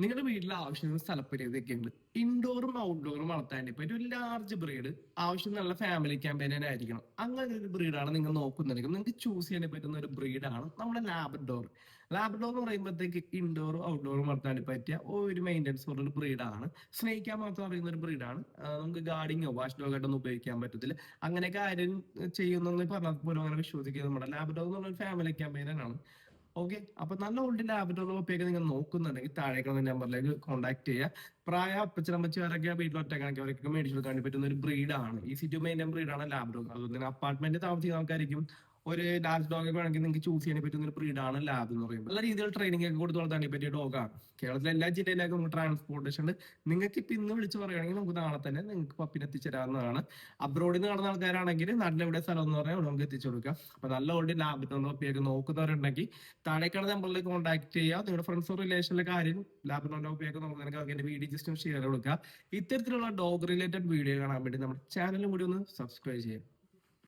നിങ്ങളുടെ വീട്ടിൽ ആവശ്യമുള്ള സ്ഥലപ്പരിധിയൊക്കെ ഉണ്ട്. ഇൻഡോറും ഔട്ട്ഡോറും വളർത്താൻ ഇപ്പൊ ഒരു ലാർജ് ബ്രീഡ് ആവശ്യം നല്ല ഫാമിലി ക്യാമ്പയിനെ ആയിരിക്കണം. അങ്ങനെ ഒരു ബ്രീഡാണ് നിങ്ങൾ നോക്കുന്നുണ്ടെങ്കിൽ നിങ്ങൾക്ക് ചൂസ് ചെയ്യാൻ പറ്റുന്ന ഒരു ബ്രീഡാണ് നമ്മുടെ ലാബ്രഡോർ. ലാബ്രഡോർ എന്ന് പറയുമ്പോഴത്തേക്ക് ഇൻഡോറും ഔട്ട്ഡോറും വളർത്താൻ പറ്റിയ ഒരു മെയിൻ്റെനൻസ് ഉള്ള ഒരു ബ്രീഡാണ്. സ്നേഹിക്കാൻ മാത്രം അറിയുന്ന ഒരു ബ്രീഡാണ്. നമുക്ക് ഗാർഡിങ്ങോ വാഷ് ഡോഗായിട്ടൊന്നും ഉപയോഗിക്കാൻ പറ്റത്തില്ല. അങ്ങനെയൊക്കെ ആരും ചെയ്യുന്നെന്ന് പറഞ്ഞാൽ പോലും അങ്ങനെ വിശ്വസിക്കുന്നത് നമ്മുടെ ലാബ്രഡോർ എന്ന് പറഞ്ഞ ഒരു ഫാമിലി ക്യാമ്പയിനാണ്. ഓക്കെ, അപ്പൊ നല്ല ഓൾഡ് ലാബിലൊക്കെ നിങ്ങൾ നോക്കുന്നുണ്ടെങ്കിൽ താഴേക്കുള്ള നമ്പറിലേക്ക് കോൺടാക്ട് ചെയ്യുക. പ്രായ അപ്പച്ചനമ്മച്ചിമാരൊക്കെ വീട്ടിൽ ഒറ്റക്കണക്കി അവരൊക്കെ മേടിച്ചു കൊടുക്കാൻ പറ്റുന്ന ഒരു ബ്രീഡാണ്. ഈസി ടു മെയിൻറ്റെയിൻ ബ്രീഡാണ് ലാബ്ഡോഗ്. അതുകൊണ്ട് തന്നെ അപ്പാർട്ട്മെന്റ് താമസിക്കുന്ന ആൾക്കാർക്കും ഒരു ലാർജ് ഡോഗ് ഒക്കെ വേണമെങ്കിൽ നിങ്ങൾക്ക് ചൂസ് ചെയ്യാൻ പറ്റുന്ന ഒരു ബ്രീഡാണ് ലാബ് എന്ന് പറയുമ്പോൾ. നല്ല രീതിയിൽ ട്രെയിനിങ് ഒക്കെ കൊടുത്ത് വളർത്താൻ പറ്റിയ ഡോഗാണ്. കേരളത്തിലെ എല്ലാ ജില്ലയിലേക്കും നമുക്ക് ട്രാൻസ്പോർട്ടേഷൻ ഉണ്ട്. നിങ്ങൾക്ക് ഇപ്പൊ ഇന്ന് വിളിച്ച് പറയുകയാണെങ്കിൽ നമുക്ക് നാളെ തന്നെ നിങ്ങൾക്ക് പപ്പിനെ എത്തിച്ചേരാവുന്നതാണ്. അബ്രോഡിൽ നിന്ന് നടന്ന ആൾക്കാരാണെങ്കിൽ നാട്ടിലെവിടെ സ്ഥലം എന്ന് പറഞ്ഞാൽ നമുക്ക് എത്തിച്ചു കൊടുക്കാം. അപ്പൊ നല്ല ഓൾഡ് ലാബ് പപ്പിയൊക്കെ നോക്കുന്നവരുണ്ടെങ്കിൽ താഴേക്കാണ് നമ്പറിലേക്ക് കോൺടാക്ട് ചെയ്യുക. നിങ്ങളുടെ ഫ്രണ്ട്സോ റിലേഷനിലെ കാര്യം ലാബിനോന്റെ പപ്പിയൊക്കെ നോക്കുന്നതിനൊക്കെ അതിന്റെ വീഡിയോ ജസ്റ്റ് ഷെയർ കൊടുക്കുക. ഇത്തരത്തിലുള്ള ഡോഗ് റിലേറ്റഡ് വീഡിയോ കാണാൻ വേണ്ടി നമ്മുടെ ചാനലും കൂടി ഒന്ന് സബ്സ്ക്രൈബ് ചെയ്യാം.